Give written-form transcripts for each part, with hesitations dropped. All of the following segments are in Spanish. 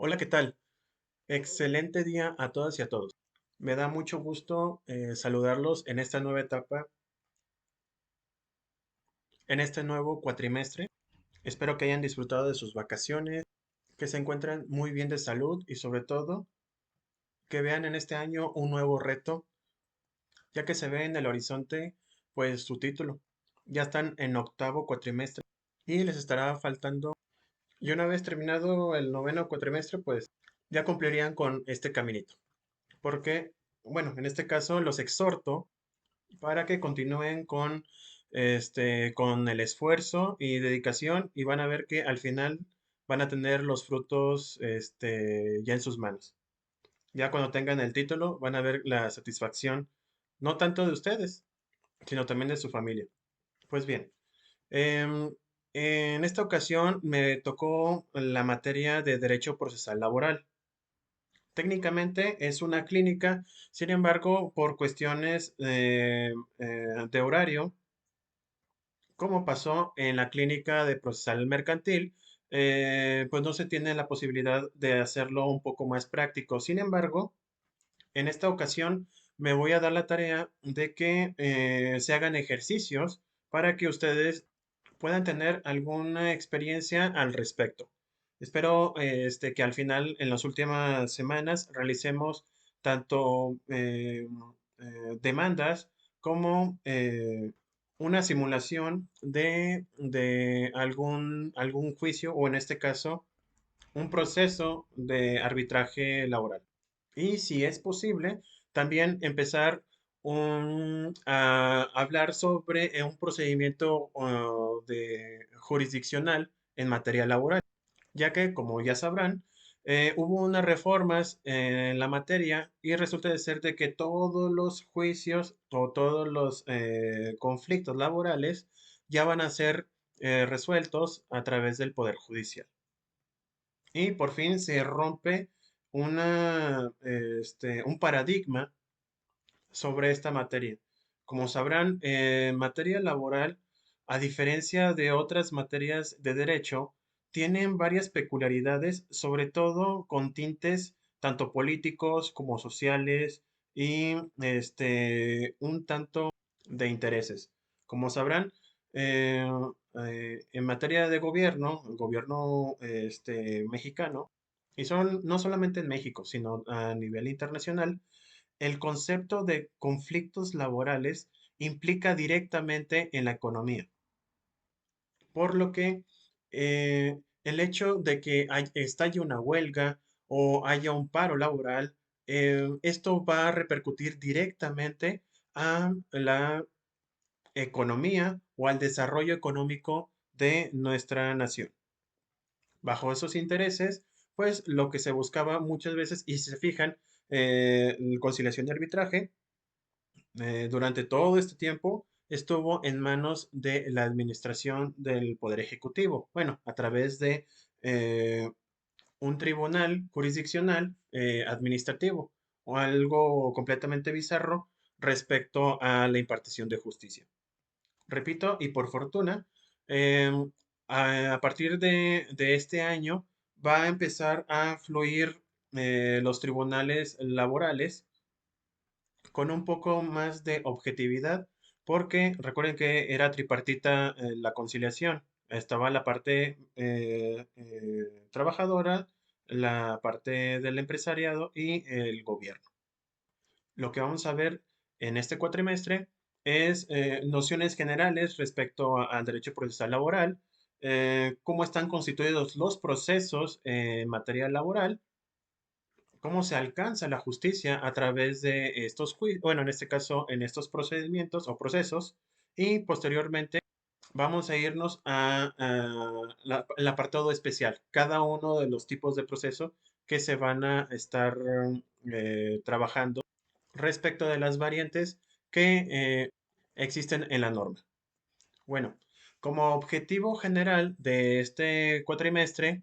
Hola, ¿qué tal? Excelente día a todas y a todos. Me da mucho gusto saludarlos en esta nueva etapa, en este nuevo cuatrimestre. Espero que hayan disfrutado de sus vacaciones, que se encuentren muy bien de salud y sobre todo que vean en este año un nuevo reto, ya que se ve en el horizonte pues su título. Ya están en octavo cuatrimestre y les estará faltando, y una vez terminado el noveno cuatrimestre, pues ya cumplirían con este caminito. Porque, bueno, en este caso los exhorto para que continúen con el esfuerzo y dedicación y van a ver que al final van a tener los frutos, ya en sus manos. Ya cuando tengan el título van a ver la satisfacción, no tanto de ustedes, sino también de su familia. Pues bien, em, en esta ocasión me tocó la materia de Derecho Procesal Laboral. Técnicamente es una clínica, sin embargo, por cuestiones de horario, como pasó en la clínica de procesal mercantil, pues no se tiene la posibilidad de hacerlo un poco más práctico. Sin embargo, en esta ocasión me voy a dar la tarea de que se hagan ejercicios para que ustedes puedan tener alguna experiencia al respecto. Espero que al final, en las últimas semanas, realicemos tanto demandas como una simulación de algún juicio o en este caso un proceso de arbitraje laboral. Y si es posible, también empezar a hablar sobre un procedimiento jurisdiccional en materia laboral, ya que, como ya sabrán, hubo unas reformas en la materia y resulta de ser de que todos los juicios o todos los conflictos laborales ya van a ser resueltos a través del Poder Judicial. Y por fin se rompe un paradigma sobre esta materia. Como sabrán, en materia laboral, a diferencia de otras materias de derecho, tienen varias peculiaridades, sobre todo con tintes tanto políticos como sociales y un tanto de intereses. Como sabrán, eh, en materia de gobierno, el gobierno mexicano, y son no solamente en México, sino a nivel internacional, el concepto de conflictos laborales implica directamente en la economía, por lo que el hecho de que estalle una huelga o haya un paro laboral, esto va a repercutir directamente a la economía o al desarrollo económico de nuestra nación. Bajo esos intereses, pues lo que se buscaba muchas veces, y si se fijan, conciliación y arbitraje durante todo este tiempo estuvo en manos de la administración del Poder Ejecutivo, bueno, a través de eh, un tribunal jurisdiccional administrativo o algo completamente bizarro respecto a la impartición de justicia. Repito, y por fortuna, em, a partir de este año va a empezar a fluir los tribunales laborales con un poco más de objetividad, porque recuerden que era tripartita la conciliación. Estaba la parte trabajadora, la parte del empresariado y el gobierno. Lo que vamos a ver en este cuatrimestre es nociones generales respecto al derecho procesal laboral, cómo están constituidos los procesos en materia laboral, cómo se alcanza la justicia a través de estos juicios, bueno, en este caso, en estos procedimientos o procesos, y posteriormente vamos a irnos a el apartado especial, cada uno de los tipos de proceso que se van a estar trabajando respecto de las variantes que existen en la norma. Bueno, como objetivo general de este cuatrimestre,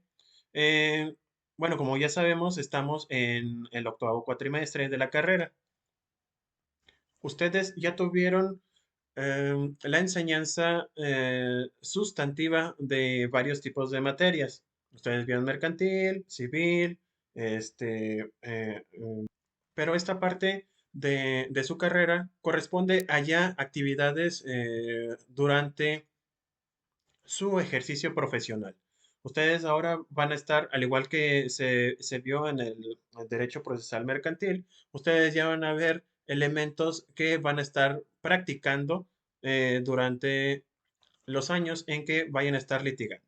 eh, bueno, como ya sabemos, estamos en el octavo cuatrimestre de la carrera. Ustedes ya tuvieron la enseñanza sustantiva de varios tipos de materias. Ustedes vieron mercantil, civil, pero esta parte de su carrera corresponde a ya actividades durante su ejercicio profesional. Ustedes ahora van a estar, al igual que se vio en el derecho procesal mercantil, ustedes ya van a ver elementos que van a estar practicando durante los años en que vayan a estar litigando.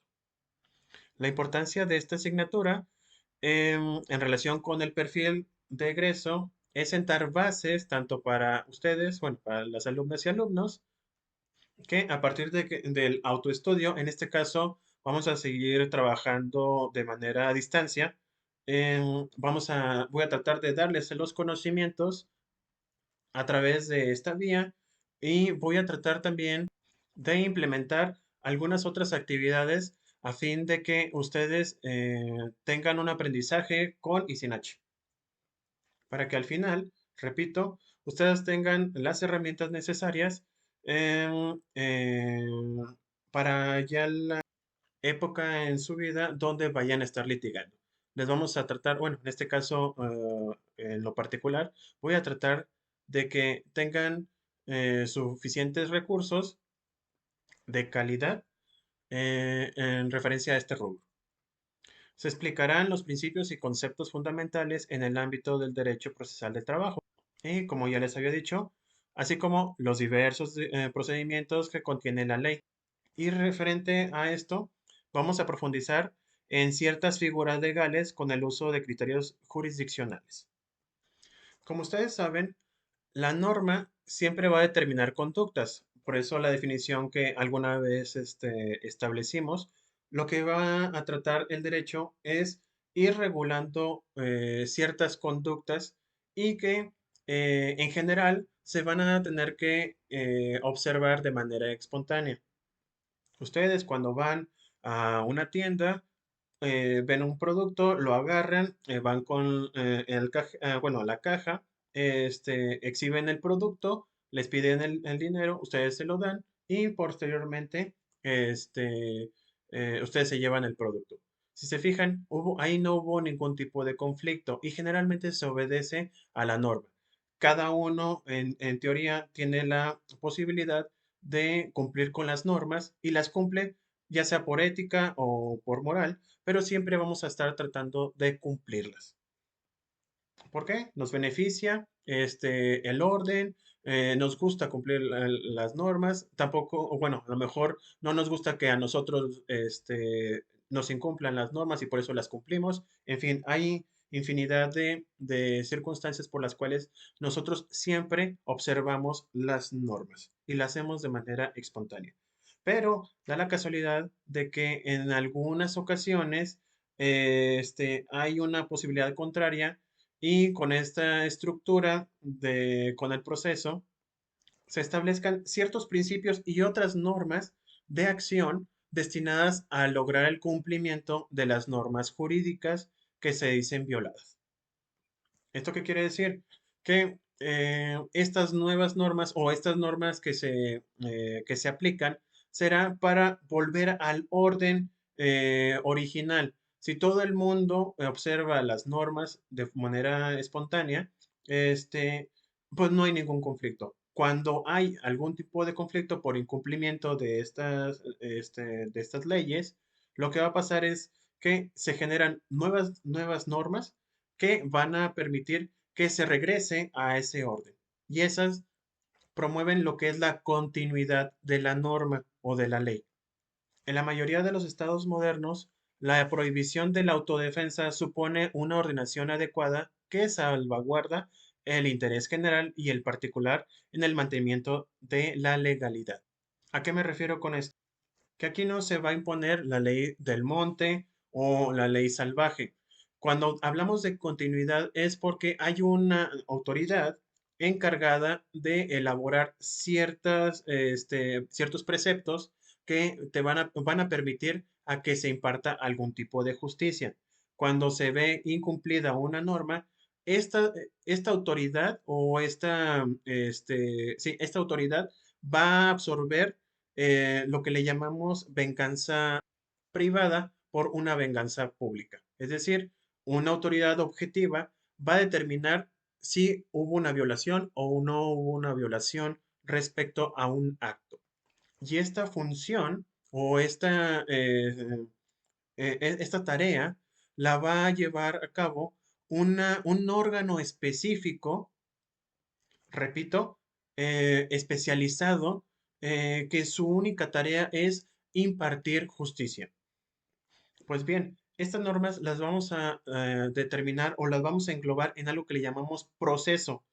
La importancia de esta asignatura en relación con el perfil de egreso es sentar bases tanto para ustedes, bueno, para las alumnas y alumnos, que a partir del autoestudio, en este caso, vamos a seguir trabajando de manera a distancia. Voy a tratar de darles los conocimientos a través de esta vía y voy a tratar también de implementar algunas otras actividades a fin de que ustedes tengan un aprendizaje con y sin H, para que al final, repito, ustedes tengan las herramientas necesarias em, em, para ya la época en su vida donde vayan a estar litigando. Les vamos a tratar, bueno, en este caso, en lo particular, voy a tratar de que tengan suficientes recursos de calidad en referencia a este rubro. Se explicarán los principios y conceptos fundamentales en el ámbito del derecho procesal del trabajo. Y como ya les había dicho, así como los diversos procedimientos que contiene la ley. Y referente a esto, vamos a profundizar en ciertas figuras legales con el uso de criterios jurisdiccionales. Como ustedes saben, la norma siempre va a determinar conductas. Por eso la definición que alguna vez establecimos, lo que va a tratar el derecho es ir regulando ciertas conductas y que en general se van a tener que observar de manera espontánea. Ustedes cuando van a una tienda, ven un producto, lo agarran, van con bueno, la caja, exhiben el producto, les piden el dinero, ustedes se lo dan y posteriormente ustedes se llevan el producto. Si se fijan, ahí no hubo ningún tipo de conflicto y generalmente se obedece a la norma. Cada uno, en teoría, tiene la posibilidad de cumplir con las normas y las cumple ya sea por ética o por moral, pero siempre vamos a estar tratando de cumplirlas. ¿Por qué? Nos beneficia el orden, nos gusta cumplir las normas, tampoco, o bueno, a lo mejor no nos gusta que a nosotros nos incumplan las normas y por eso las cumplimos. En fin, hay infinidad de circunstancias por las cuales nosotros siempre observamos las normas y las hacemos de manera espontánea. Pero da la casualidad de que en algunas ocasiones hay una posibilidad contraria y con esta estructura con el proceso se establezcan ciertos principios y otras normas de acción destinadas a lograr el cumplimiento de las normas jurídicas que se dicen violadas. ¿Esto qué quiere decir? Que estas nuevas normas o estas normas que se aplican será para volver al orden original. Si todo el mundo observa las normas de manera espontánea, pues no hay ningún conflicto. Cuando hay algún tipo de conflicto por incumplimiento de estas leyes, lo que va a pasar es que se generan nuevas normas que van a permitir que se regrese a ese orden. Y esas promueven lo que es la continuidad de la norma o de la ley. En la mayoría de los estados modernos, la prohibición de la autodefensa supone una ordenación adecuada que salvaguarda el interés general y el particular en el mantenimiento de la legalidad. ¿A qué me refiero con esto? Que aquí no se va a imponer la ley del monte o la ley salvaje. Cuando hablamos de continuidad es porque hay una autoridad encargada de elaborar ciertos preceptos que van a permitir a que se imparta algún tipo de justicia. Cuando se ve incumplida una norma, esta autoridad o esta autoridad va a absorber lo que le llamamos venganza privada por una venganza pública. Es decir, una autoridad objetiva va a determinar si hubo una violación o no hubo una violación respecto a un acto. Y esta función o esta tarea la va a llevar a cabo un órgano específico, repito, especializado, que su única tarea es impartir justicia. Pues bien, estas normas las vamos a determinar o las vamos a englobar en algo que le llamamos proceso.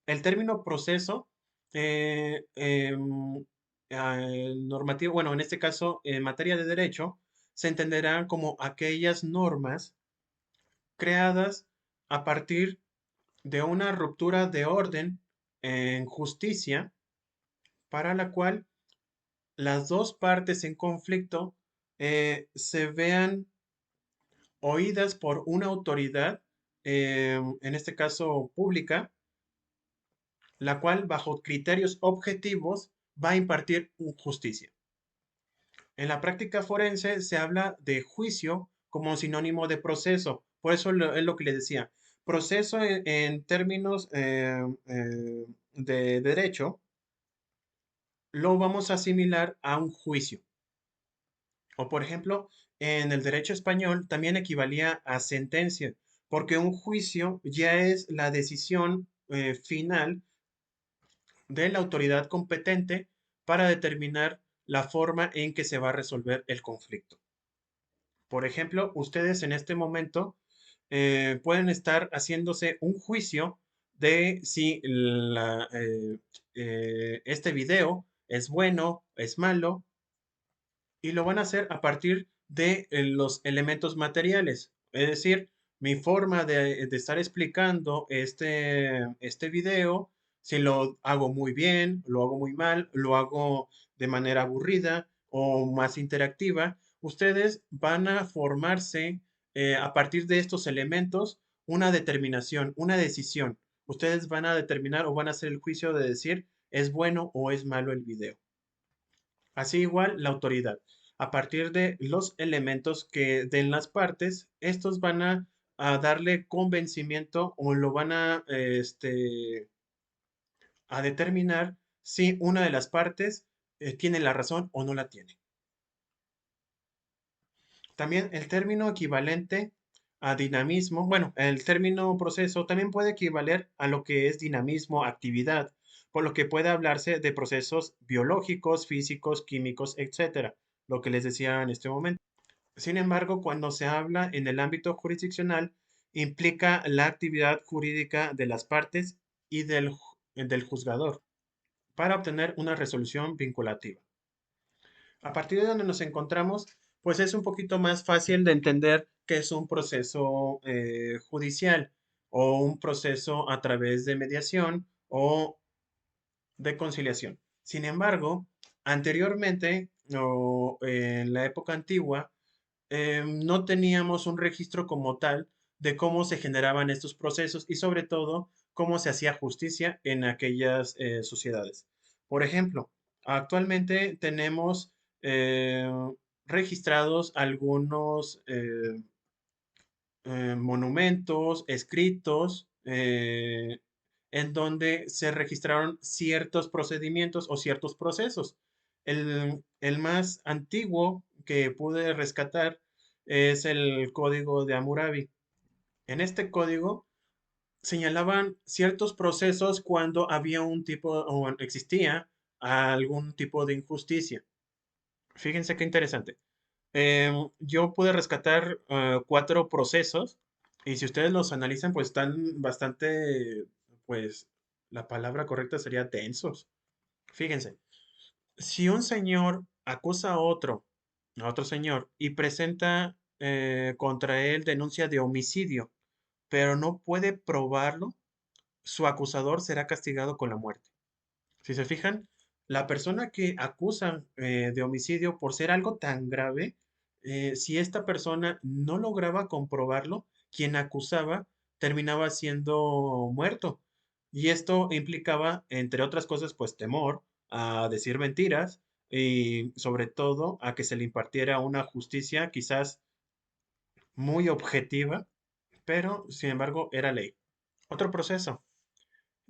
El término proceso normativo, bueno, en este caso, en materia de derecho, se entenderán como aquellas normas creadas a partir de una ruptura de orden en justicia para la cual las dos partes en conflicto se vean oídas por una autoridad, en este caso pública, la cual bajo criterios objetivos va a impartir justicia. En la práctica forense se habla de juicio como sinónimo de proceso. Por eso es lo que les decía. Proceso en términos de derecho lo vamos a asimilar a un juicio. O por ejemplo, en el derecho español también equivalía a sentencia, porque un juicio ya es la decisión final de la autoridad competente para determinar la forma en que se va a resolver el conflicto. Por ejemplo, ustedes en este momento pueden estar haciéndose un juicio de si este video es bueno, es malo, y lo van a hacer a partir de los elementos materiales. Es decir, mi forma de estar explicando este video, si lo hago muy bien, lo hago muy mal, lo hago de manera aburrida o más interactiva, ustedes van a formarse a partir de estos elementos una determinación, una decisión. Ustedes van a determinar o van a hacer el juicio de decir es bueno o es malo el video. Así igual la autoridad. A partir de los elementos que den las partes, estos van a darle convencimiento o lo van a determinar si una de las partes tiene la razón o no la tiene. También el término equivalente a dinamismo, bueno, el término proceso también puede equivaler a lo que es dinamismo, actividad, por lo que puede hablarse de procesos biológicos, físicos, químicos, etcétera, lo que les decía en este momento. Sin embargo, cuando se habla en el ámbito jurisdiccional, implica la actividad jurídica de las partes y del juzgador para obtener una resolución vinculativa. A partir de donde nos encontramos, pues es un poquito más fácil de entender qué es un proceso judicial o un proceso a través de mediación o de conciliación. Sin embargo, anteriormente o en la época antigua, no teníamos un registro como tal de cómo se generaban estos procesos y sobre todo cómo se hacía justicia en aquellas sociedades. Por ejemplo, actualmente tenemos eh, registrados algunos monumentos, escritos, en donde se registraron ciertos procedimientos o ciertos procesos. El más antiguo que pude rescatar es el Código de Hammurabi. En este código señalaban ciertos procesos cuando había un tipo o existía algún tipo de injusticia. Fíjense qué interesante. Yo pude rescatar cuatro procesos y si ustedes los analizan, pues están bastante, pues la palabra correcta sería densos. Fíjense, si un señor acusa a otro señor, y presenta contra él denuncia de homicidio, pero no puede probarlo, su acusador será castigado con la muerte. Si se fijan, la persona que acusa de homicidio por ser algo tan grave, si esta persona no lograba comprobarlo, quien acusaba terminaba siendo muerto. Y esto implicaba, entre otras cosas, pues temor a decir mentiras y sobre todo a que se le impartiera una justicia quizás muy objetiva pero sin embargo era ley. Otro proceso.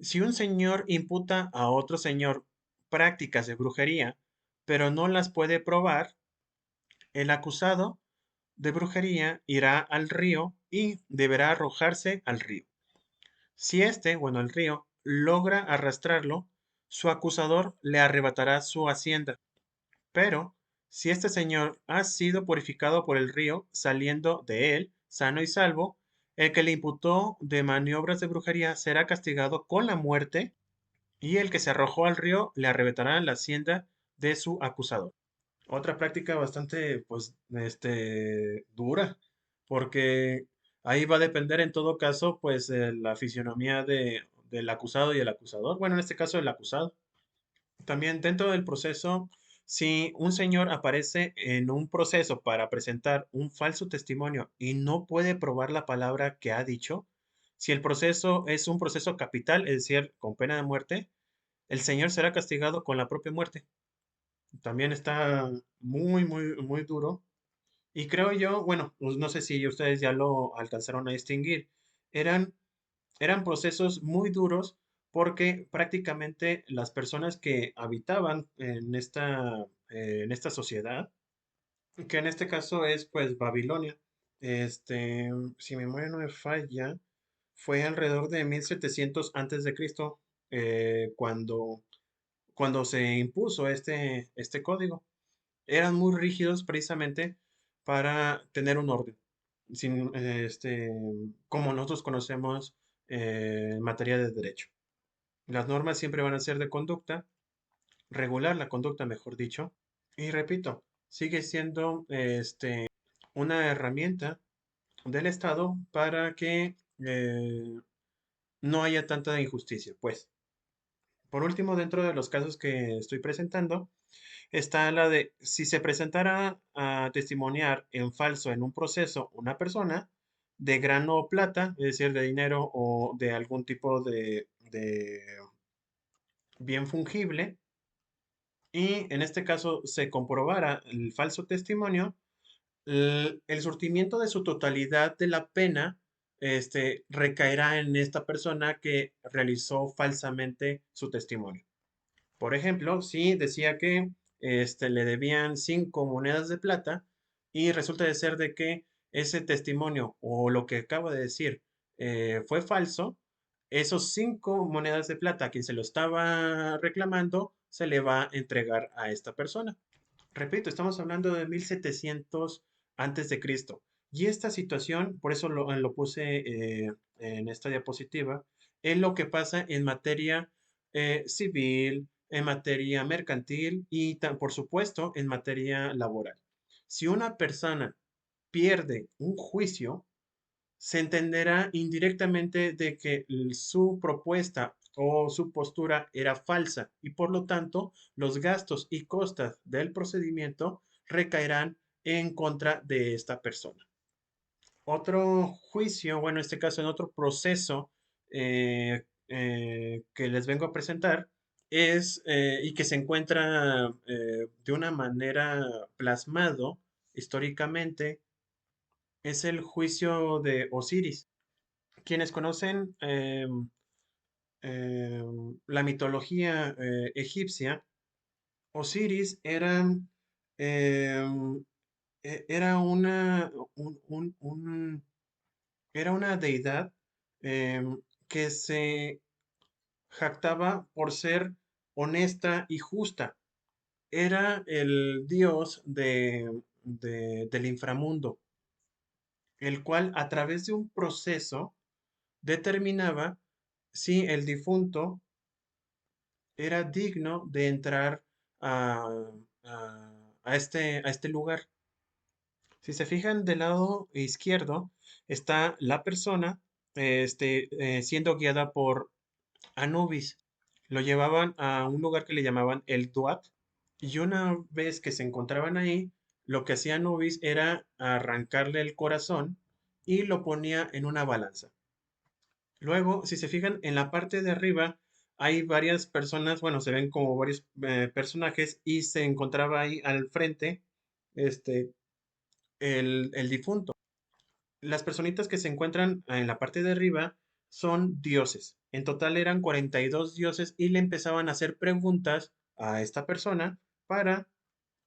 Si un señor imputa a otro señor prácticas de brujería, pero no las puede probar, el acusado de brujería irá al río y deberá arrojarse al río. Si éste, bueno, el río, logra arrastrarlo, su acusador le arrebatará su hacienda. Pero, si este señor ha sido purificado por el río, saliendo de él, sano y salvo, el que le imputó de maniobras de brujería será castigado con la muerte, y el que se arrojó al río le arrebatará la hacienda de su acusador. Otra práctica bastante, pues, dura, porque ahí va a depender en todo caso, pues, la fisionomía del acusado y el acusador. Bueno, en este caso, el acusado. También dentro del proceso, si un señor aparece en un proceso para presentar un falso testimonio y no puede probar la palabra que ha dicho, si el proceso es un proceso capital, es decir, con pena de muerte, el señor será castigado con la propia muerte. También está muy, muy, muy duro. Y creo yo, bueno, pues no sé si ustedes ya lo alcanzaron a distinguir, eran, eran procesos muy duros porque prácticamente las personas que habitaban en esta sociedad, que en este caso es pues Babilonia, si mi memoria no me falla, fue alrededor de 1700 antes de Cristo, cuando se impuso este código. Eran muy rígidos precisamente para tener un orden, sin, como nosotros conocemos en materia de derecho. Las normas siempre van a ser de conducta, regular la conducta, mejor dicho, y repito, sigue siendo una herramienta del Estado para que no haya tanta injusticia. Pues, por último, dentro de los casos que estoy presentando, está la de si se presentara a testimoniar en falso en un proceso una persona de grano o plata, es decir, de dinero o de algún tipo de bien fungible, y en este caso se comprobara el falso testimonio, el surtimiento de su totalidad de la pena recaerá en esta persona que realizó falsamente su testimonio. Por ejemplo, si decía que le debían 5 monedas de plata y resulta de ser de que ese testimonio o lo que acabo de decir fue falso, esos 5 monedas de plata a quien se lo estaba reclamando se le va a entregar a esta persona. Repito, estamos hablando de 1700 antes de Cristo. Y esta situación, por eso lo puse en esta diapositiva, es lo que pasa en materia civil, en materia mercantil y, por supuesto, en materia laboral. Si una persona pierde un juicio, se entenderá indirectamente de que su propuesta o su postura era falsa y por lo tanto los gastos y costas del procedimiento recaerán en contra de esta persona. Otro juicio, bueno, en este caso en otro proceso que les vengo a presentar y que se encuentra de una manera plasmado históricamente, es el juicio de Osiris. Quienes conocen la mitología egipcia, Osiris em, era era una deidad que se jactaba por ser honesta y justa. Era el dios del inframundo, el cual a través de un proceso determinaba si el difunto era digno de entrar a, a este lugar. Si se fijan del lado izquierdo, está la persona siendo guiada por Anubis. Lo llevaban a un lugar que le llamaban el Duat, y una vez que se encontraban ahí, lo que hacía Anubis era arrancarle el corazón y lo ponía en una balanza. Luego, si se fijan, en la parte de arriba hay varias personas, bueno, se ven como varios personajes y se encontraba ahí al frente este, el difunto. Las personitas que se encuentran en la parte de arriba son dioses. En total eran 42 dioses y le empezaban a hacer preguntas a esta persona para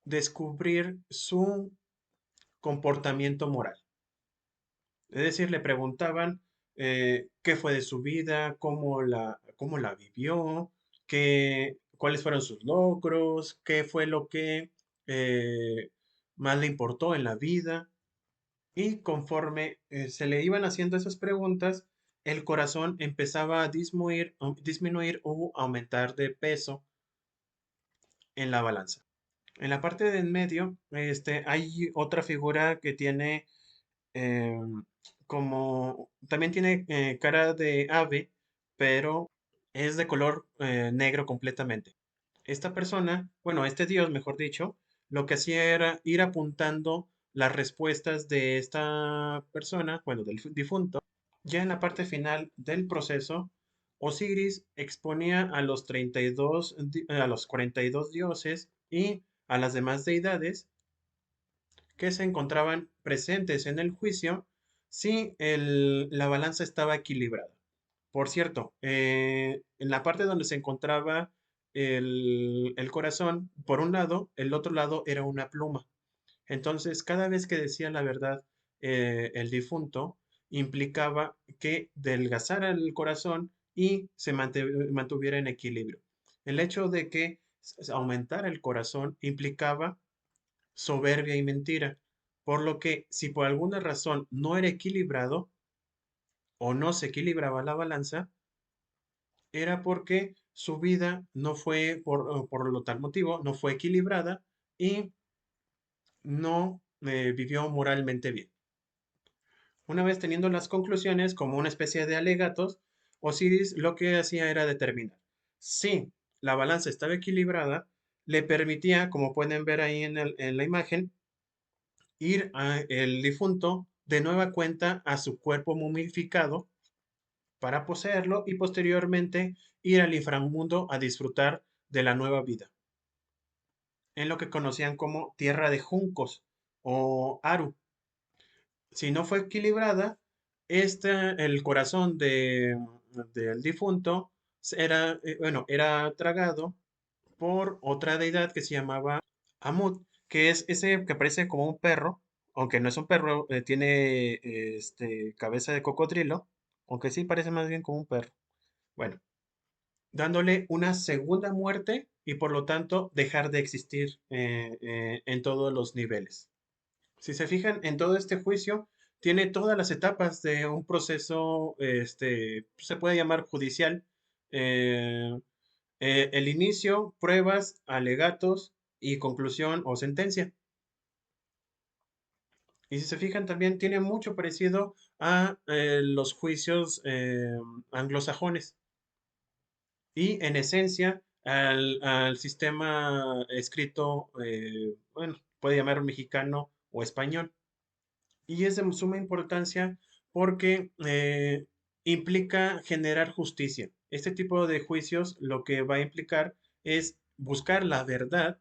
descubrir su comportamiento moral. Es decir, le preguntaban qué fue de su vida, cómo la vivió, cuáles fueron sus logros, qué fue lo que eh, más le importó en la vida. Y conforme se le iban haciendo esas preguntas, el corazón empezaba a disminuir o aumentar de peso en la balanza. En la parte de en medio, hay otra figura que tiene como, también tiene cara de ave, pero es de color negro completamente. Esta persona, bueno, este dios, mejor dicho, lo que hacía era ir apuntando las respuestas de esta persona, bueno, del difunto. Ya en la parte final del proceso, Osiris exponía a los 32, a los 42 dioses y a las demás deidades que se encontraban presentes en el juicio si la balanza estaba equilibrada. Por cierto, en la parte donde se encontraba el corazón, por un lado, el otro lado era una pluma. Entonces, cada vez que decía la verdad el difunto, implicaba que delgazara el corazón y se mantuviera en equilibrio. El hecho de que aumentara el corazón implicaba soberbia y mentira, por lo que si por alguna razón no era equilibrado o no se equilibraba la balanza, era porque su vida no fue, por lo tal motivo, no fue equilibrada y no vivió moralmente bien. Una vez teniendo las conclusiones como una especie de alegatos, Osiris lo que hacía era determinar si la balanza estaba equilibrada, le permitía, como pueden ver ahí en la imagen, ir a el difunto de nueva cuenta a su cuerpo momificado para poseerlo y posteriormente ir al inframundo a disfrutar de la nueva vida, en lo que conocían como tierra de juncos o Aru. Si no fue equilibrada, el corazón del difunto era tragado por otra deidad que se llamaba Amut, que es ese que parece como un perro, aunque no es un perro, tiene cabeza de cocodrilo, aunque sí parece más bien como un perro. Bueno, dándole una segunda muerte y por lo tanto dejar de existir en todos los niveles. Si se fijan en todo este juicio, tiene todas las etapas de un proceso, se puede llamar judicial. eh, el inicio, pruebas, alegatos y conclusión o sentencia. Y si se fijan también tiene mucho parecido a los juicios anglosajones y en esencia al sistema escrito, bueno, puede llamar mexicano o español. Y es de suma importancia porque implica generar justicia. Este tipo de juicios lo que va a implicar es buscar la verdad,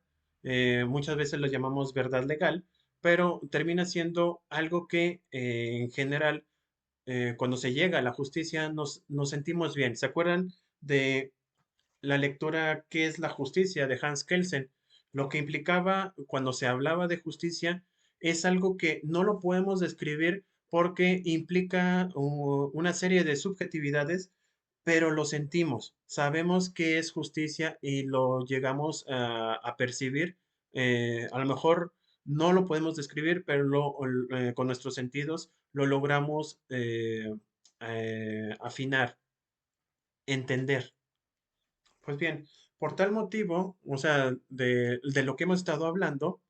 muchas veces lo llamamos verdad legal, pero termina siendo algo que en general cuando se llega a la justicia nos sentimos bien. ¿Se acuerdan de la lectura ¿Qué es la justicia? De Hans Kelsen? Lo que implicaba cuando se hablaba de justicia es algo que no lo podemos describir porque implica una serie de subjetividades, pero lo sentimos, sabemos que es justicia y lo llegamos a percibir. A lo mejor no lo podemos describir, pero con nuestros sentidos lo logramos afinar, entender. Pues bien, por tal motivo, o sea, de lo que hemos estado hablando,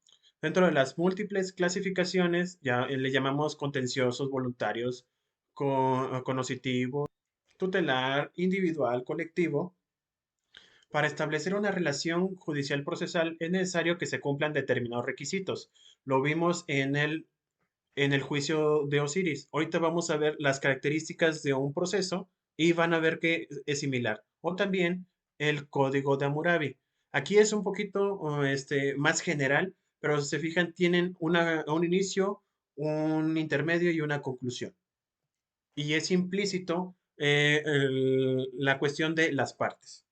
dentro de las múltiples clasificaciones, ya le llamamos contenciosos, voluntarios, conoscitivo, tutelar, individual, colectivo. Para establecer una relación judicial procesal es necesario que se cumplan determinados requisitos. Lo vimos en el juicio de Osiris. Ahorita vamos a ver las características de un proceso y van a ver que es similar. O también el código de Hammurabi. Aquí es un poquito más general, pero si se fijan, tienen un inicio, un intermedio y una conclusión. Y es implícito la cuestión de las partes.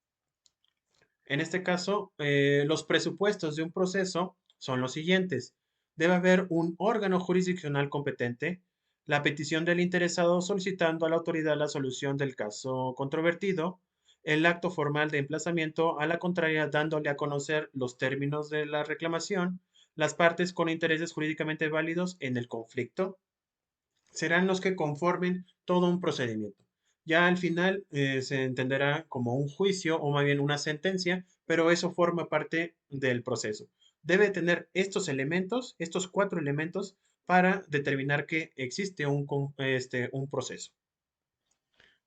En este caso, los presupuestos de un proceso son los siguientes. Debe haber un órgano jurisdiccional competente, la petición del interesado solicitando a la autoridad la solución del caso controvertido, el acto formal de emplazamiento a la contraria dándole a conocer los términos de la reclamación, las partes con intereses jurídicamente válidos en el conflicto, serán los que conformen todo un procedimiento. Ya al final se entenderá como un juicio o más bien una sentencia, pero eso forma parte del proceso. Debe tener estos elementos, estos cuatro elementos, para determinar que existe un proceso.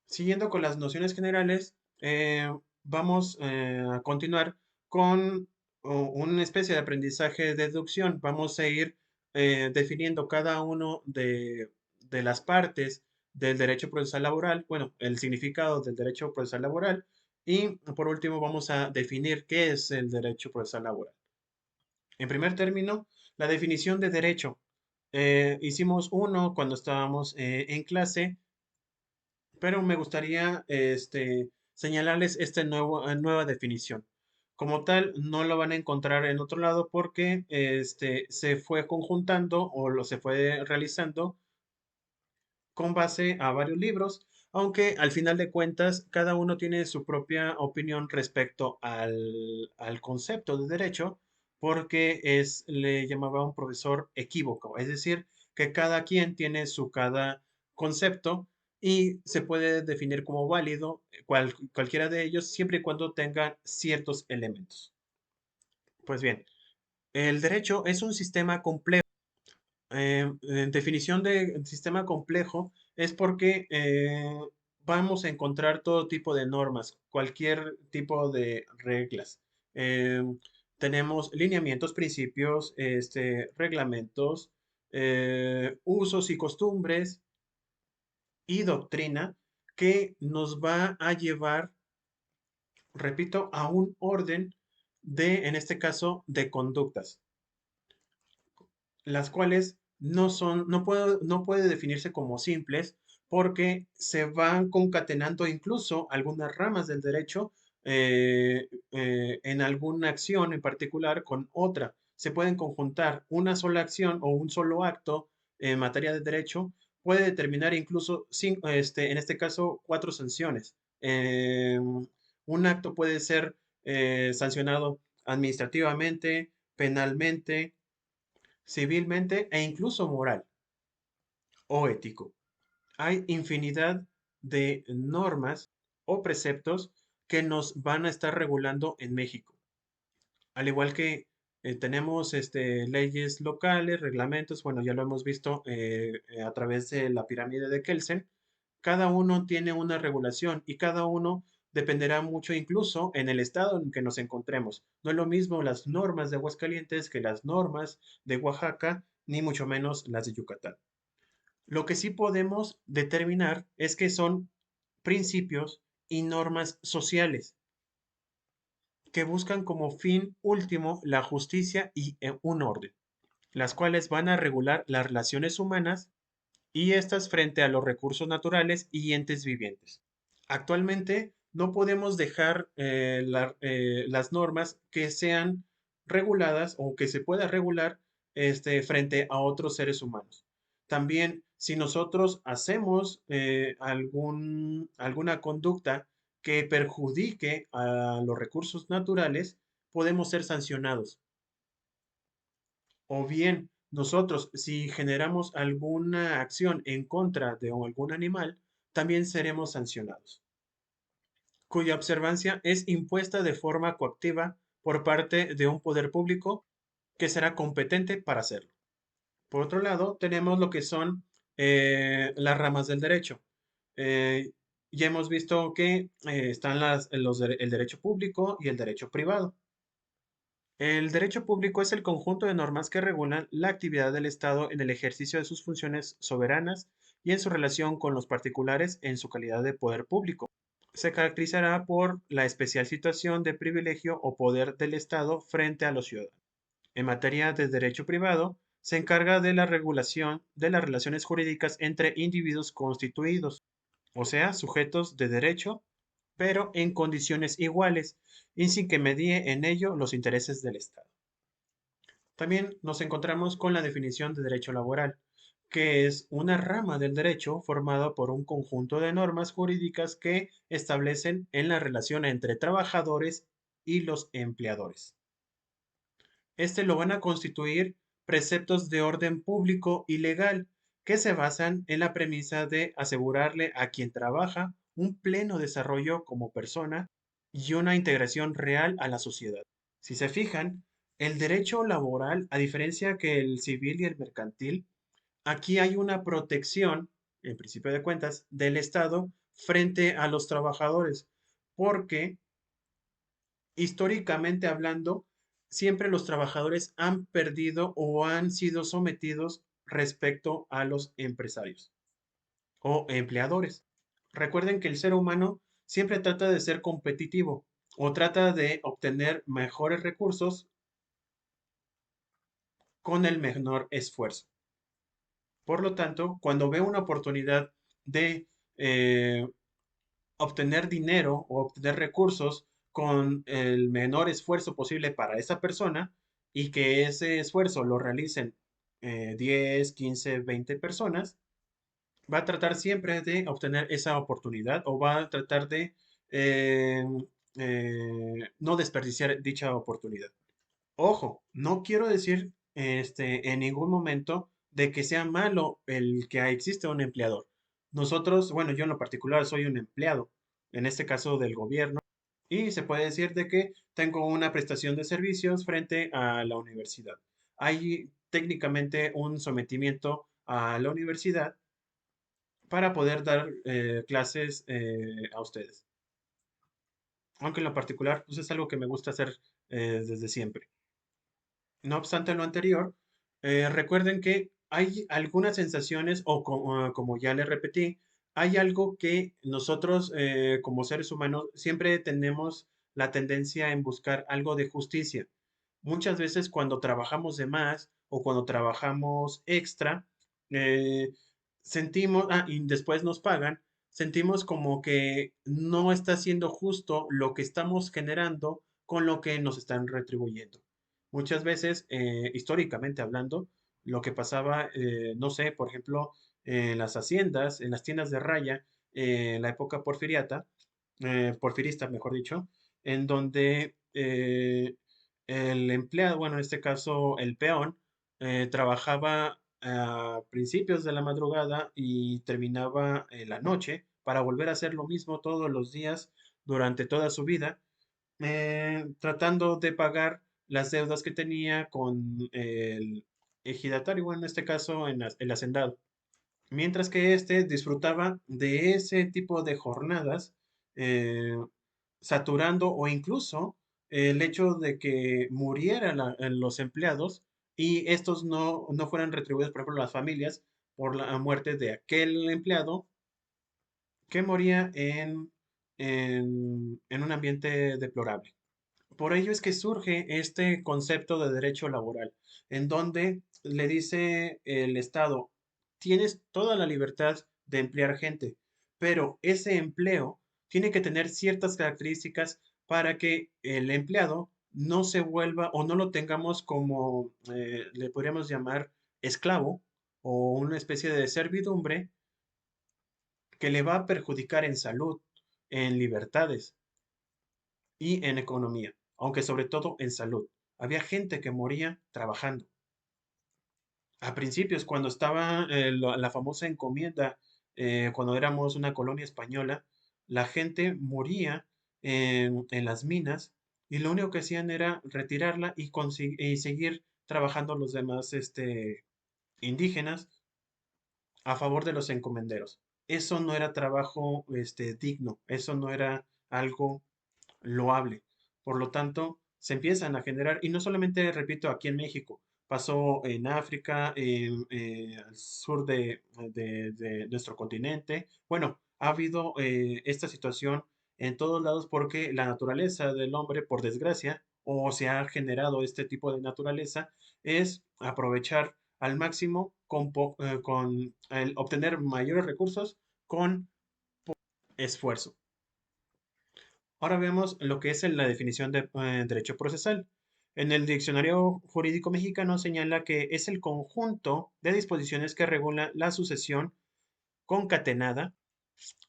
Siguiendo con las nociones generales, vamos a continuar con una especie de aprendizaje de deducción. Vamos a ir definiendo cada uno de las partes del derecho procesal laboral, bueno, el significado del derecho procesal laboral y por último vamos a definir qué es el derecho procesal laboral. En primer término, la definición de derecho. Hicimos uno cuando estábamos en clase, pero me gustaría señalarles esta nueva definición. Como tal, no lo van a encontrar en otro lado porque se fue conjuntando o lo se fue realizando con base a varios libros, aunque al final de cuentas cada uno tiene su propia opinión respecto al concepto de derecho, porque le llamaba un profesor equívoco, es decir, que cada quien tiene su cada concepto y se puede definir como válido cualquiera de ellos siempre y cuando tengan ciertos elementos. Pues bien, el derecho es un sistema complejo. En definición de sistema complejo es porque vamos a encontrar todo tipo de normas, cualquier tipo de reglas. Eh, Tenemos lineamientos, principios, reglamentos, usos y costumbres y doctrina que nos va a llevar, repito, a un orden en este caso, de conductas, las cuales no puede definirse como simples porque se van concatenando incluso algunas ramas del derecho en alguna acción en particular con otra. Se pueden conjuntar una sola acción o un solo acto en materia de derecho, puede determinar incluso, en este caso, cuatro sanciones. Un acto puede ser sancionado administrativamente, penalmente, civilmente e incluso moral o ético. Hay infinidad de normas o preceptos que nos van a estar regulando en México. Al igual que tenemos leyes locales, reglamentos, bueno, ya lo hemos visto a través de la pirámide de Kelsen, cada uno tiene una regulación y cada uno dependerá mucho incluso en el estado en que nos encontremos. No es lo mismo las normas de Aguascalientes que las normas de Oaxaca, ni mucho menos las de Yucatán. Lo que sí podemos determinar es que son principios y normas sociales que buscan como fin último la justicia y un orden, las cuales van a regular las relaciones humanas y estas frente a los recursos naturales y entes vivientes. Actualmente no podemos dejar las normas que sean reguladas o que se pueda regular frente a otros seres humanos. También, si nosotros hacemos alguna conducta que perjudique a los recursos naturales, podemos ser sancionados. O bien, nosotros, si generamos alguna acción en contra de algún animal, también seremos sancionados, cuya observancia es impuesta de forma coactiva por parte de un poder público que será competente para hacerlo. Por otro lado, tenemos lo que son las ramas del derecho. Eh, ya hemos visto que están el derecho público y el derecho privado. El derecho público es el conjunto de normas que regulan la actividad del Estado en el ejercicio de sus funciones soberanas y en su relación con los particulares en su calidad de poder público. Se caracterizará por la especial situación de privilegio o poder del Estado frente a los ciudadanos. En materia de derecho privado, se encarga de la regulación de las relaciones jurídicas entre individuos constituidos, o sea, sujetos de derecho, pero en condiciones iguales y sin que medie en ello los intereses del Estado. También nos encontramos con la definición de derecho laboral, que es una rama del derecho formada por un conjunto de normas jurídicas que establecen en la relación entre trabajadores y los empleadores. Este lo van a constituir preceptos de orden público y legal que se basan en la premisa de asegurarle a quien trabaja un pleno desarrollo como persona y una integración real a la sociedad. Si se fijan, el derecho laboral, a diferencia que el civil y el mercantil, aquí hay una protección, en principio de cuentas, del Estado frente a los trabajadores, porque históricamente hablando, siempre los trabajadores han perdido o han sido sometidos respecto a los empresarios o empleadores. Recuerden que el ser humano siempre trata de ser competitivo o trata de obtener mejores recursos con el menor esfuerzo. Por lo tanto, cuando ve una oportunidad de eh, obtener dinero o obtener recursos con el menor esfuerzo posible para esa persona y que ese esfuerzo lo realicen 10, 15, 20 personas, va a tratar siempre de obtener esa oportunidad o va a tratar de eh, no desperdiciar dicha oportunidad. Ojo, no quiero decir en ningún momento de que sea malo el que existe un empleador. Nosotros, bueno, yo en lo particular soy un empleado, en este caso del gobierno, y se puede decir de que tengo una prestación de servicios frente a la universidad. Hay técnicamente un sometimiento a la universidad para poder dar clases a ustedes. Aunque en lo particular, pues es algo que me gusta hacer desde siempre. No obstante lo anterior, recuerden que hay algunas sensaciones o como ya les repetí, hay algo que nosotros como seres humanos siempre tenemos la tendencia en buscar algo de justicia. Muchas veces cuando trabajamos de más o cuando trabajamos extra, eh, sentimos, y después nos pagan, sentimos como que no está siendo justo lo que estamos generando con lo que nos están retribuyendo. Muchas veces, históricamente hablando, lo que pasaba, no sé, por ejemplo, en las haciendas, en las tiendas de raya, en la época porfiriata, porfirista, mejor dicho, en donde el empleado, bueno, en este caso el peón, trabajaba a principios de la madrugada y terminaba en la noche para volver a hacer lo mismo todos los días durante toda su vida, tratando de pagar las deudas que tenía con el ejidatario, bueno, en este caso el hacendado. Mientras que éste disfrutaba de ese tipo de jornadas, eh, saturando o incluso el hecho de que murieran los empleados y estos no fueran retribuidos, por ejemplo, las familias por la muerte de aquel empleado que moría en un ambiente deplorable. Por ello es que surge este concepto de derecho laboral, en donde le dice el Estado, tienes toda la libertad de emplear gente, pero ese empleo tiene que tener ciertas características para que el empleado no se vuelva o no lo tengamos como, le podríamos llamar esclavo o una especie de servidumbre que le va a perjudicar en salud, en libertades y en economía, aunque sobre todo en salud. Había gente que moría trabajando. A principios, cuando estaba la famosa encomienda, cuando éramos una colonia española, la gente moría en las minas y lo único que hacían era retirarla y seguir trabajando los demás indígenas a favor de los encomenderos. Eso no era trabajo digno, eso no era algo loable. Por lo tanto, se empiezan a generar, y no solamente, repito, aquí en México, pasó en África, al sur de nuestro continente. Bueno, ha habido esta situación en todos lados porque la naturaleza del hombre, por desgracia, o se ha generado este tipo de naturaleza, es aprovechar al máximo con el obtener mayores recursos con esfuerzo. Ahora vemos lo que es la definición de derecho procesal. En el diccionario jurídico mexicano señala que es el conjunto de disposiciones que regulan la sucesión concatenada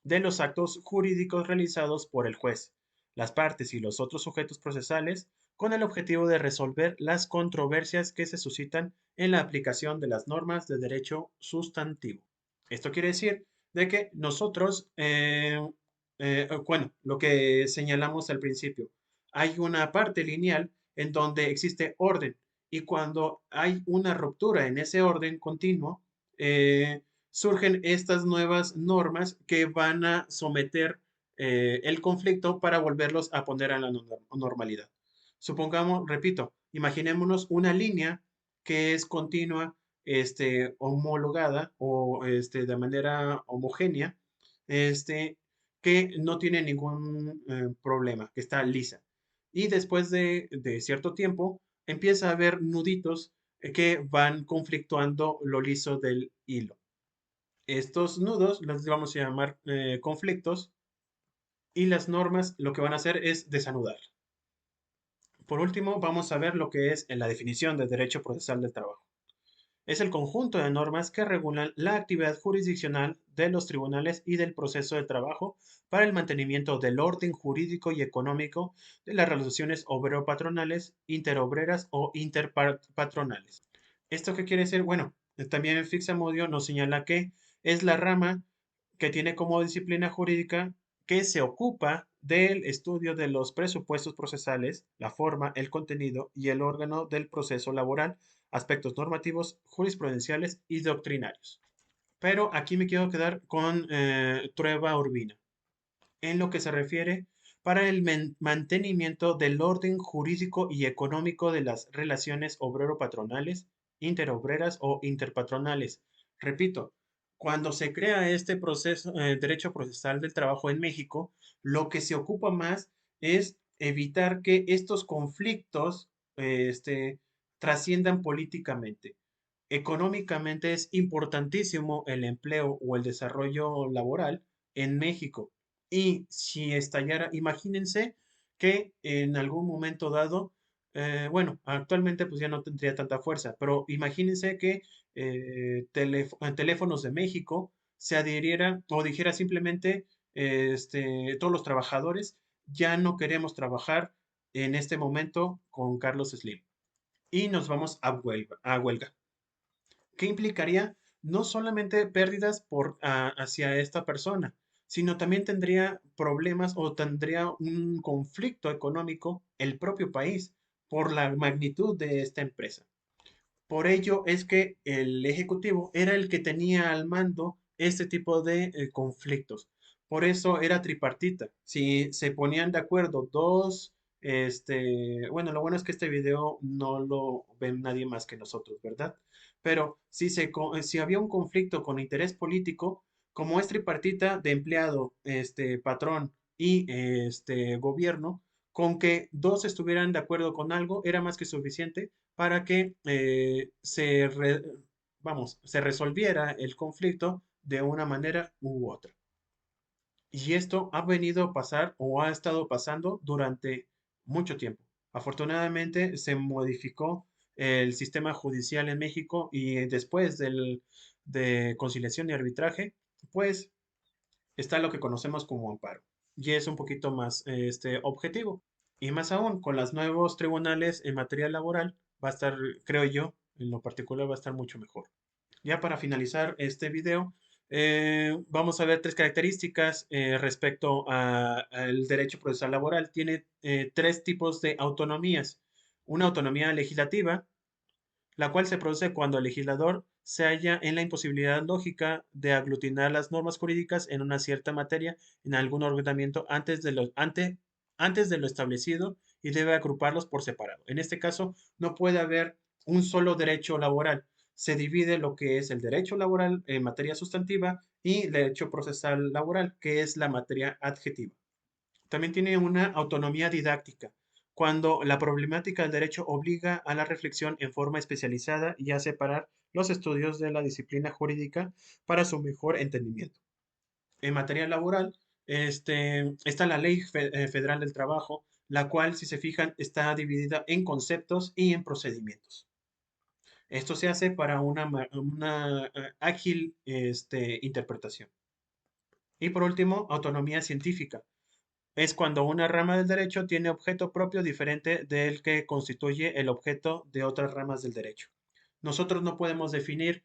de los actos jurídicos realizados por el juez, las partes y los otros sujetos procesales con el objetivo de resolver las controversias que se suscitan en la aplicación de las normas de derecho sustantivo. Esto quiere decir de que nosotros, bueno, lo que señalamos al principio, hay una parte lineal en donde existe orden y cuando hay una ruptura en ese orden continuo, surgen estas nuevas normas que van a someter el conflicto para volverlos a poner a la normalidad. Supongamos, repito, imaginémonos una línea que es continua, homologada o de manera homogénea, este, que no tiene ningún problema, que está lisa. Y después de cierto tiempo empieza a haber nuditos que van conflictuando lo liso del hilo. Estos nudos los vamos a llamar conflictos y las normas lo que van a hacer es desanudar. Por último, vamos a ver lo que es en la definición de derecho procesal del trabajo. Es el conjunto de normas que regulan la actividad jurisdiccional de los tribunales y del proceso de trabajo para el mantenimiento del orden jurídico y económico de las relaciones obrero-patronales, interobreras o interpatronales. ¿Esto qué quiere decir? Bueno, también Fixamudio nos señala que es la rama que tiene como disciplina jurídica que se ocupa del estudio de los presupuestos procesales, la forma, el contenido y el órgano del proceso laboral, aspectos normativos, jurisprudenciales y doctrinarios. Pero aquí me quiero quedar con Trueba Urbina, en lo que se refiere para el mantenimiento del orden jurídico y económico de las relaciones obrero-patronales, interobreras o interpatronales. Repito, cuando se crea este proceso, derecho procesal del trabajo en México, lo que se ocupa más es evitar que estos conflictos trasciendan políticamente. Económicamente es importantísimo el empleo o el desarrollo laboral en México. Y si estallara, imagínense que en algún momento dado, bueno, actualmente pues ya no tendría tanta fuerza, pero imagínense que Teléfonos de México se adhiriera o dijera simplemente, todos los trabajadores ya no queremos trabajar en este momento con Carlos Slim y nos vamos a huelga. ¿Qué implicaría? No solamente pérdidas hacia esta persona, sino también tendría problemas o tendría un conflicto económico el propio país por la magnitud de esta empresa. Por ello es que el ejecutivo era el que tenía al mando este tipo de conflictos. Por eso era tripartita. Si se ponían de acuerdo dos, bueno, lo bueno es que este video no lo ven nadie más que nosotros, ¿verdad? Pero si había un conflicto con interés político, como es tripartita de empleado, patrón y gobierno, con que dos estuvieran de acuerdo con algo era más que suficiente para que se resolviera el conflicto de una manera u otra. Y esto ha venido a pasar o ha estado pasando durante mucho tiempo. Afortunadamente se modificó el sistema judicial en México y después de conciliación y arbitraje, pues está lo que conocemos como amparo. Y es un poquito más objetivo. Y más aún, con los nuevos tribunales en materia laboral, va a estar, creo yo, en lo particular va a estar mucho mejor. Ya para finalizar este video, vamos a ver tres características respecto al derecho procesal laboral. Tiene tres tipos de autonomías. Una autonomía legislativa, la cual se produce cuando el legislador se halla en la imposibilidad lógica de aglutinar las normas jurídicas en una cierta materia en algún ordenamiento antes de lo establecido y debe agruparlos por separado. En este caso, no puede haber un solo derecho laboral. Se divide lo que es el derecho laboral en materia sustantiva y el derecho procesal laboral, que es la materia adjetiva. También tiene una autonomía didáctica, cuando la problemática del derecho obliga a la reflexión en forma especializada y a separar los estudios de la disciplina jurídica para su mejor entendimiento. En materia laboral, está la Ley Federal del Trabajo, la cual, si se fijan, está dividida en conceptos y en procedimientos. Esto se hace para una ágil interpretación. Y por último, autonomía científica. Es cuando una rama del derecho tiene objeto propio diferente del que constituye el objeto de otras ramas del derecho. Nosotros no podemos definir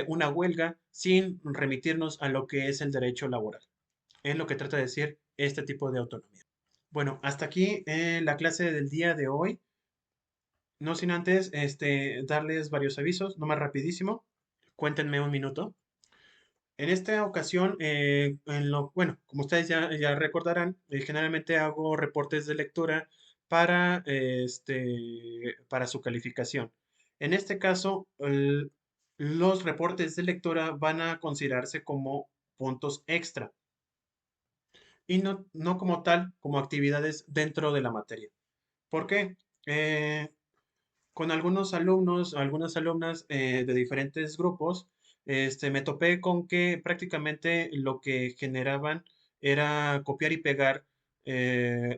una huelga sin remitirnos a lo que es el derecho laboral. Es lo que trata de decir este tipo de autonomía. Bueno, hasta aquí la clase del día de hoy. No sin antes darles varios avisos, nomás rapidísimo. Cuéntenme un minuto. En esta ocasión, bueno, como ustedes ya recordarán, generalmente hago reportes de lectura para su calificación. En este caso, los reportes de lectura van a considerarse como puntos extra y no como tal, como actividades dentro de la materia. ¿Por qué? Eh, con algunos alumnos, algunas alumnas de diferentes grupos, me topé con que prácticamente lo que generaban era copiar y pegar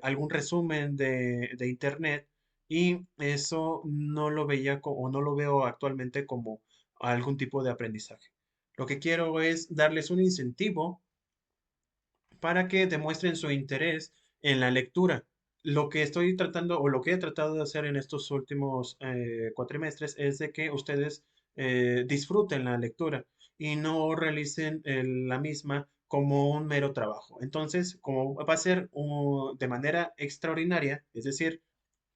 algún resumen de internet y eso no lo veía o no lo veo actualmente como algún tipo de aprendizaje. Lo que quiero es darles un incentivo para que demuestren su interés en la lectura. Lo que estoy tratando o lo que he tratado de hacer en estos últimos cuatrimestres es de que ustedes disfruten la lectura y no realicen la misma como un mero trabajo. Entonces, como va a ser de manera extraordinaria, es decir,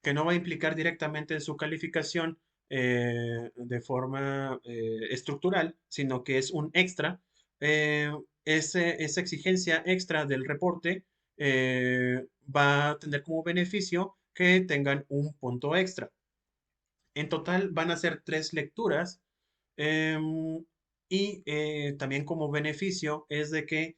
que no va a implicar directamente en su calificación de forma estructural, sino que es un extra. eh, esa exigencia extra del reporte va a tener como beneficio que tengan un punto extra. En total van a ser 3 lecturas y también como beneficio es de que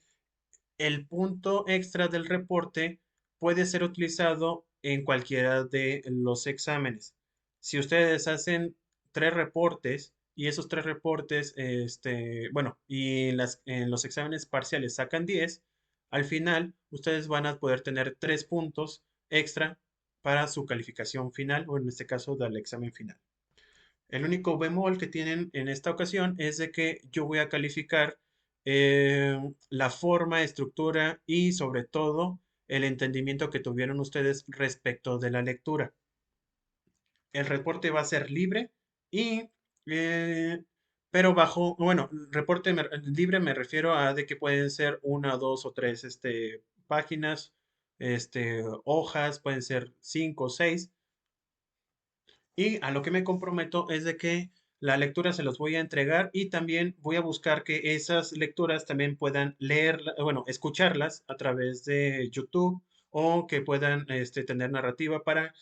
el punto extra del reporte puede ser utilizado en cualquiera de los exámenes. Si ustedes hacen 3 reportes y esos 3 reportes, bueno, y en los exámenes parciales sacan 10, al final ustedes van a poder tener 3 puntos extra para su calificación final o en este caso del examen final. El único bemol que tienen en esta ocasión es de que yo voy a calificar la forma, estructura y sobre todo el entendimiento que tuvieron ustedes respecto de la lectura. El reporte va a ser libre y, eh, pero bueno, libre me refiero a de que pueden ser una, dos o tres páginas, hojas, pueden ser 5 o 6. Y a lo que me comprometo es de que la lectura se los voy a entregar y también voy a buscar que esas lecturas también puedan bueno, escucharlas a través de YouTube o que puedan tener narrativa para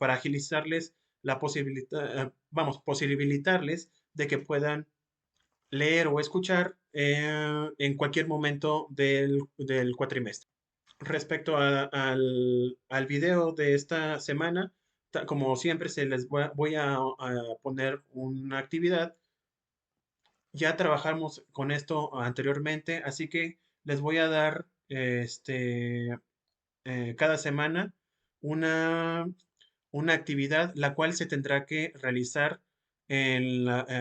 agilizarles la posibilidad, vamos, posibilitarles de que puedan leer o escuchar en cualquier momento del cuatrimestre. Respecto al video de esta semana, como siempre se les voy a poner una actividad. Ya trabajamos con esto anteriormente, así que les voy a dar cada semana una, una actividad la cual se tendrá que realizar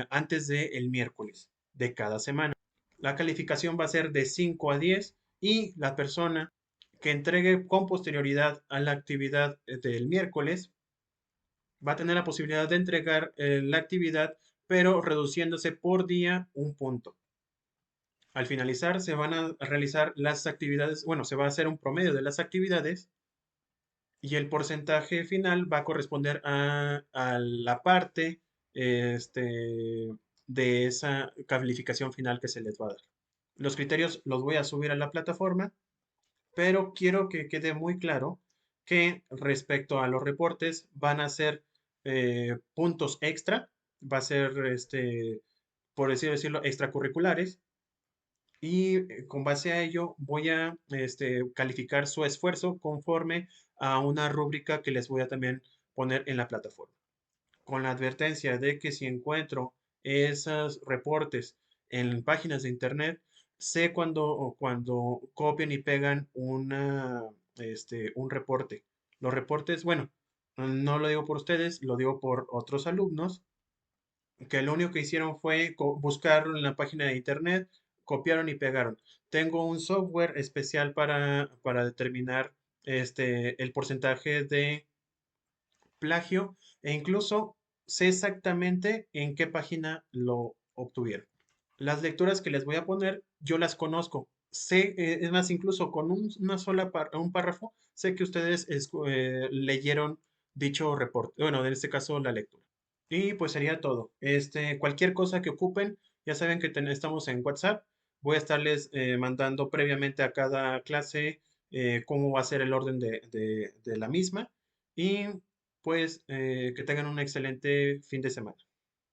antes del miércoles de cada semana. La calificación va a ser de 5 a 10 y la persona que entregue con posterioridad a la actividad del miércoles va a tener la posibilidad de entregar la actividad, pero reduciéndose por día un punto. Al finalizar, se van a realizar las actividades, bueno, se va a hacer un promedio de las actividades y el porcentaje final va a corresponder a la parte de esa calificación final que se les va a dar. Los criterios los voy a subir a la plataforma, pero quiero que quede muy claro que respecto a los reportes van a ser puntos extra, va a ser, por decirlo, extracurriculares, y con base a ello voy a calificar su esfuerzo conforme a una rúbrica que les voy a también poner en la plataforma, con la advertencia de que si encuentro esos reportes en páginas de internet, sé cuando copian y pegan un reporte. Los reportes, bueno, no lo digo por ustedes, lo digo por otros alumnos, que lo único que hicieron fue buscar en la página de internet, copiaron y pegaron. Tengo un software especial para determinar el porcentaje de plagio e incluso sé exactamente en qué página lo obtuvieron. Las lecturas que les voy a poner, yo las conozco. Sé, es más, incluso con un párrafo, sé que ustedes leyeron dicho reporte. Bueno, en este caso, la lectura. Y pues sería todo. Cualquier cosa que ocupen, ya saben que estamos en WhatsApp. Voy a estarles mandando previamente a cada clase cómo va a ser el orden de la misma. Y pues que tengan un excelente fin de semana.